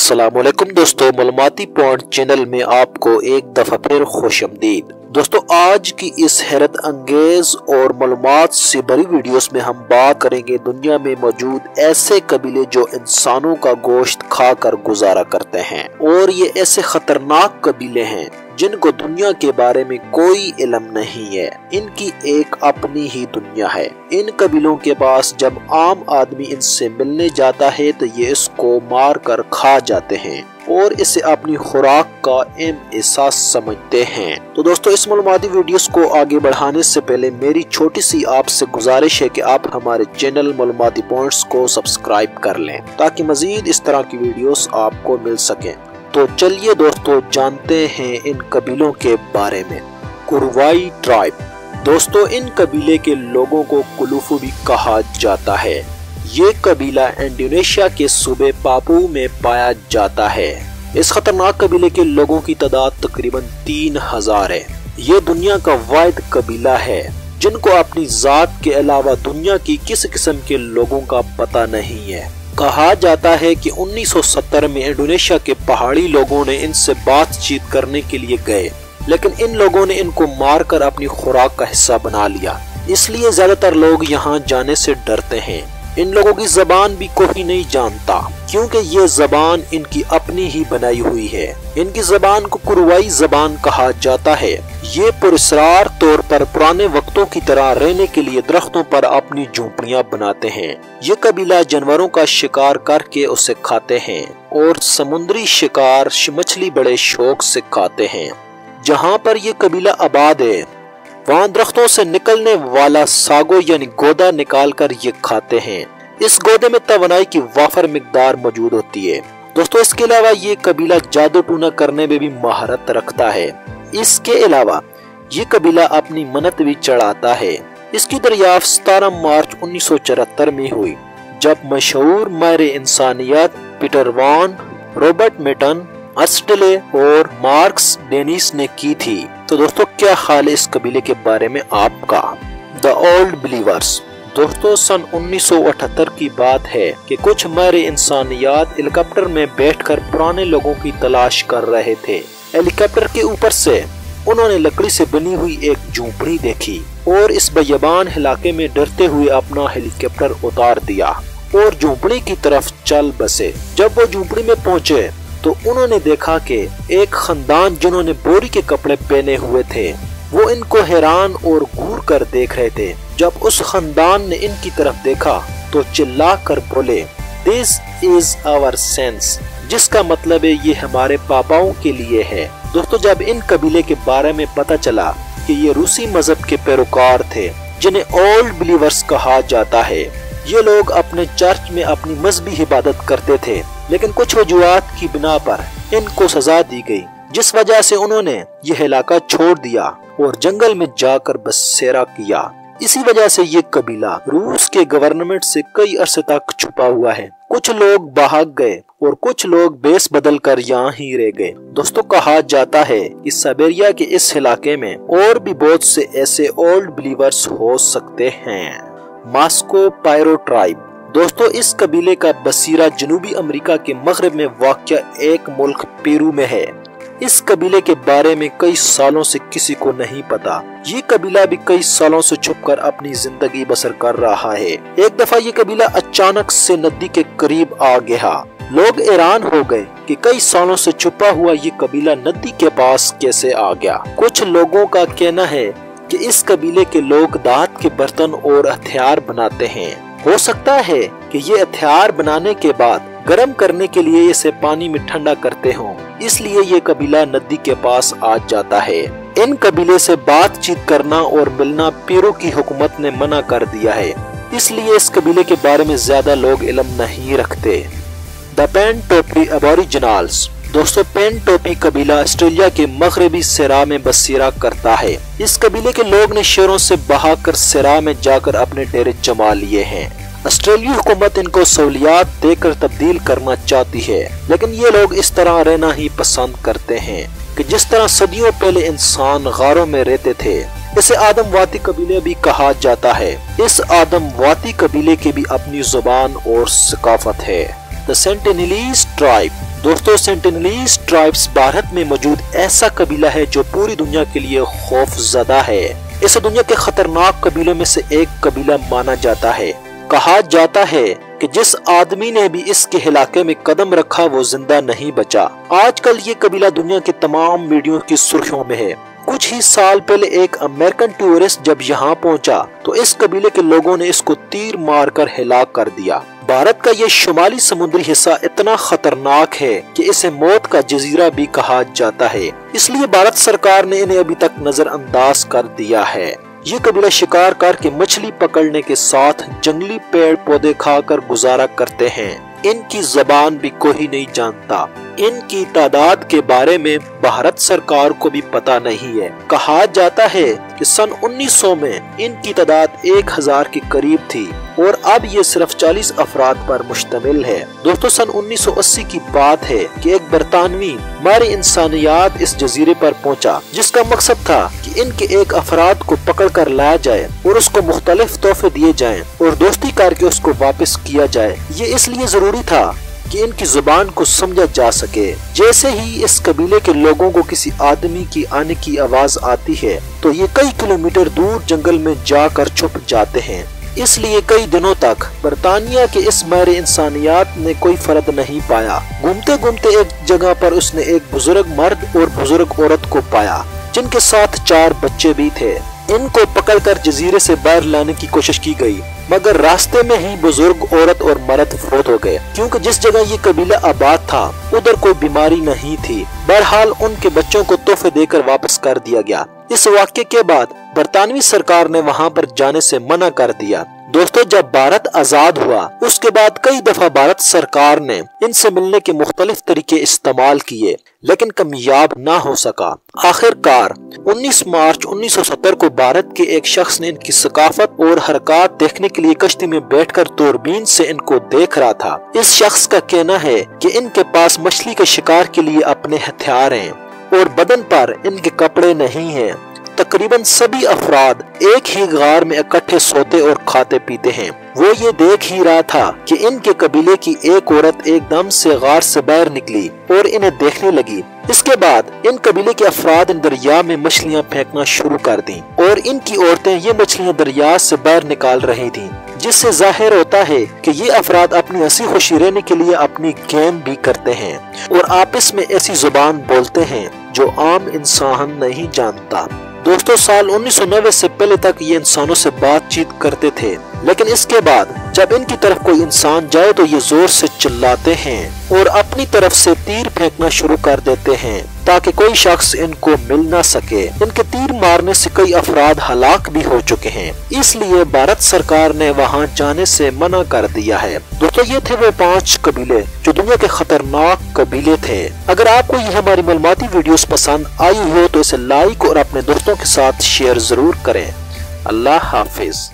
अस्सलामुअलैकुम दोस्तों, मालूमाती point channel में आपको एक दफा फिर खुशामदीद। दोस्तों, आज की इस हैरत अंगेज और मालूमात से भरी वीडियोस में हम बात करेंगे दुनिया में मौजूद ऐसे कबीले जो इंसानों का गोश्त खाकर गुजारा करते हैं, और ये ऐसे खतरनाक कबीले हैं जिनको दुनिया के बारे में कोई इल्म नहीं है। इनकी एक अपनी ही दुनिया है। इन कबीलों के पास जब आम आदमी इनसे मिलने जाता है तो ये इसको मार कर खा जाते हैं और इसे अपनी खुराक का एहसास समझते हैं। तो दोस्तों, इस मालूमाती वीडियोस को आगे बढ़ाने से पहले मेरी छोटी सी आपसे गुजारिश है कि आप हमारे चैनल मालूमाती पॉइंट्स को सब्सक्राइब कर लें ताकि मजीद इस तरह की वीडियोस आपको मिल सकें। तो चलिए दोस्तों, जानते हैं इन कबीलों के बारे में। कुरवाई ट्राइब। दोस्तों, इन कबीले के लोगों को कुलुफु भी कहा जाता है। ये कबीला इंडोनेशिया के सूबे पापू में पाया जाता है। इस खतरनाक कबीले के लोगों की तादाद तकरीबन 3000 है। ये दुनिया का वाहिद कबीला है जिनको अपनी जात के अलावा दुनिया की किसी किस्म के लोगों का पता नहीं है। कहा जाता है कि 1970 में इंडोनेशिया के पहाड़ी लोगों ने इनसे बातचीत करने के लिए गए, लेकिन इन लोगों ने इनको मारकर अपनी खुराक का हिस्सा बना लिया। इसलिए ज्यादातर लोग यहाँ जाने से डरते हैं। इन लोगों की जबान भी कोई नहीं जानता क्योंकि ये जबान इनकी अपनी ही बनाई हुई है। इनकी जबान को कुरवाई जबान कहा जाता है। ये पुरस्कार तौर पर पुराने वक्तों की तरह रहने के लिए दरख्तों पर अपनी झोंपड़ियां बनाते हैं। ये कबीला जानवरों का शिकार करके उसे खाते हैं और समुद्री शिकार मछली बड़े शौक से खाते हैं। जहाँ पर ये कबीला आबाद है वहाँ दरख्तों से निकलने वाला सागो यानी गोदा निकाल कर ये खाते हैं। इस गोदे में तवानाई की वाफर मिकदार मौजूद होती है। दोस्तों, इसके अलावा ये कबीला जादू टूना करने में भी महारत रखता है। इसके अलावा ये कबीला अपनी मन्नत भी चढ़ाता है। इसकी दरियाफ्त 17 मार्च 1974 में हुई जब मशहूर माहिर इंसानियत पीटर वॉन, रॉबर्ट मेटन, अस्टले और मार्क्स डेनिस ने की थी। तो दोस्तों, क्या ख्याल है इस कबीले के बारे में आपका? The old believers. दोस्तों, सन 1978 की बात है कि कुछ माहिर इंसानियत हेलीकॉप्टर में बैठकर पुराने लोगों की तलाश कर रहे थे। हेलीकॉप्टर के ऊपर से उन्होंने लकड़ी से बनी हुई एक झोंपड़ी देखी और इस बेयाबान इलाके में डरते हुए अपना हेलीकॉप्टर उतार दिया और झोंपड़ी की तरफ चल बसे। जब वो झोंपड़ी में पहुँचे तो उन्होंने देखा कि एक खानदान जिन्होंने बोरी के कपड़े पहने हुए थे वो इनको हैरान और घूर कर देख रहे थे। जब उस खानदान ने इनकी तरफ देखा तो चिल्ला कर बोले, दिस इज आवर सेंस, जिसका मतलब है ये हमारे पापाओं के लिए है। दोस्तों, जब इन कबीले के बारे में पता चला कि ये रूसी मजहब के पैरोकार थे जिन्हें ओल्ड बिलीवर्स कहा जाता है, ये लोग अपने चर्च में अपनी मजहबी इबादत करते थे, लेकिन कुछ वजूहात की बिना पर इनको सजा दी गई, जिस वजह से उन्होंने यह इलाका छोड़ दिया और जंगल में जाकर बसेरा किया। इसी वजह से ये कबीला रूस के गवर्नमेंट से कई अरसे तक छुपा हुआ है। कुछ लोग भाग गए और कुछ लोग बेस बदल कर यहाँ ही रह गए। दोस्तों, कहा जाता है कि साइबेरिया के इस इलाके में और भी बहुत से ऐसे ओल्ड बिलीवर्स हो सकते हैं। Mashco Piro tribe. दोस्तों, इस कबीले का बसीरा जनूबी अमेरिका के मगरब में वाक़या एक मुल्क पेरू में है। इस कबीले के बारे में कई सालों से किसी को नहीं पता। ये कबीला भी कई सालों से छुपकर अपनी जिंदगी बसर कर रहा है। एक दफा ये कबीला अचानक से नदी के करीब आ गया। लोग हैरान हो गए कि कई सालों से छुपा हुआ ये कबीला नदी के पास कैसे आ गया। कुछ लोगों का कहना है कि इस कबीले के लोग धात के बर्तन और हथियार बनाते हैं। हो सकता है कि ये हथियार बनाने के बाद गर्म करने के लिए इसे पानी में ठंडा करते हों, इसलिए ये कबीला नदी के पास आ जाता है। इन कबीले से बातचीत करना और मिलना पेरू की हुकूमत ने मना कर दिया है, इसलिए इस कबीले के बारे में ज्यादा लोग इल्म नहीं रखते। द पेन टोपी एबोरिजिनल्स। दोस्तों, पेन टोपी कबीला ऑस्ट्रेलिया के मगरबी सेरा में बसेरा करता है। इस कबीले के लोग ने शेरों से बहाकर सेरा में जाकर अपने डेरे जमा लिए हैं। ऑस्ट्रेलियाई हुकूमत इनको सहूलियात देकर तब्दील करना चाहती है, लेकिन ये लोग इस तरह रहना ही पसंद करते हैं कि जिस तरह सदियों पहले इंसान गारों में रहते थे। इसे आदमवाती कबीले भी कहा जाता है। इस आदमवाती कबीले की भी अपनी जुबान और सकाफत है। The Sentinelese tribe. दोस्तों सेंटिनलीज ट्राइब्स भारत में मौजूद ऐसा कबीला है जो पूरी दुनिया के लिए खौफजदा है। इसे दुनिया के खतरनाक कबीलों में से एक कबीला माना जाता है। कहा जाता है कि जिस आदमी ने भी इसके इलाके में कदम रखा वो जिंदा नहीं बचा। आजकल ये कबीला दुनिया के तमाम मीडिया की सुर्खियों में है। कुछ ही साल पहले एक अमेरिकन टूरिस्ट जब यहाँ पहुँचा तो इस कबीले के लोगों ने इसको तीर मारकर हिलाक कर दिया। भारत का ये शुमाली समुद्री हिस्सा इतना खतरनाक है कि इसे मौत का जजीरा भी कहा जाता है, इसलिए भारत सरकार ने इन्हें अभी तक नजरअंदाज कर दिया है। ये कबीला शिकार करके मछली पकड़ने के साथ जंगली पेड़ पौधे खाकर गुजारा करते हैं। इनकी जबान भी कोई नहीं जानता। इनकी तादाद के बारे में भारत सरकार को भी पता नहीं है। कहा जाता है कि सन 1900 में इनकी तादाद 1000 के करीब थी और अब ये सिर्फ 40 अफराद पर मुश्तमिल है। दोस्तों सन 1980 की बात है कि एक बरतानवी मारे इंसानियात इस जजीरे पर पहुंचा, जिसका मकसद था कि इनके एक अफराद को पकड़ कर लाया जाए और उसको मुख्तलिफ तोहफे दिए जाएं और दोस्ती करके उसको वापस किया जाए। ये इसलिए जरूरी था कि इनकी जुबान को समझा जा सके। जैसे ही इस कबीले के लोगों को किसी आदमी की आने की आवाज आती है तो ये कई किलोमीटर दूर जंगल में जाकर छुप जाते हैं। इसलिए कई दिनों तक बरतानिया के इस माहिर इंसानियात ने कोई फर्क नहीं पाया। घूमते घूमते एक जगह पर उसने एक बुजुर्ग मर्द और बुजुर्ग औरत को पाया, जिनके साथ 4 बच्चे भी थे। इनको पकड़कर जजीरे से बाहर लाने की कोशिश की गई, मगर रास्ते में ही बुजुर्ग औरत और मर्द फौत हो गए, क्योंकि जिस जगह ये कबीला आबाद था उधर कोई बीमारी नहीं थी। बहरहाल उनके बच्चों को तोहफे देकर वापस कर दिया गया। इस वाक़े के बाद बरतानवी सरकार ने वहाँ पर जाने से मना कर दिया। दोस्तों जब भारत आजाद हुआ उसके बाद कई दफा भारत सरकार ने इनसे मिलने के मुख्तलिफ तरीके इस्तेमाल किए, लेकिन कामयाब ना हो सका। आखिरकार 19 मार्च 1970 को भारत के एक शख्स ने इनकी सकाफत और हरकत देखने के लिए कश्ती में बैठकर दूरबीन से इनको देख रहा था। इस शख्स का कहना है कि इनके पास मछली के शिकार के लिए अपने हथियार हैं और बदन पर इनके कपड़े नहीं हैं। तकरीबन सभी अफराद एक ही गार में इकट्ठे सोते और खाते पीते हैं। वो ये देख ही रहा था कि इनके कबीले की एक औरत एकदम से गार से बाहर निकली और इन्हें देखने लगी। इसके बाद इन कबीले के अफराद इन दरिया में मछलियां फेंकना शुरू कर दी और इनकी औरतें ये मछलियां दरिया से बाहर निकाल रही थी, जिससे जाहिर होता है कि ये अफराद अपनी हंसी खुशी रहने के लिए अपनी गेम भी करते हैं और आपस में ऐसी जुबान बोलते हैं जो आम इंसान नहीं जानता। दोस्तों साल 1990 से पहले तक ये इंसानों से बातचीत करते थे, लेकिन इसके बाद जब इनकी तरफ कोई इंसान जाए तो ये जोर से चिल्लाते हैं और अपनी तरफ से तीर फेंकना शुरू कर देते हैं ताकि कोई शख्स इनको मिल ना सके। इनके तीर मारने से कई अफराद हलाक भी हो चुके हैं, इसलिए भारत सरकार ने वहां जाने से मना कर दिया है। दोस्तों ये थे वो 5 कबीले जो दुनिया के खतरनाक कबीले थे। अगर आपको ये हमारी मालूमाती वीडियोस पसंद आई हो तो इसे लाइक और अपने दोस्तों के साथ शेयर जरूर करें। अल्लाह हाफिज।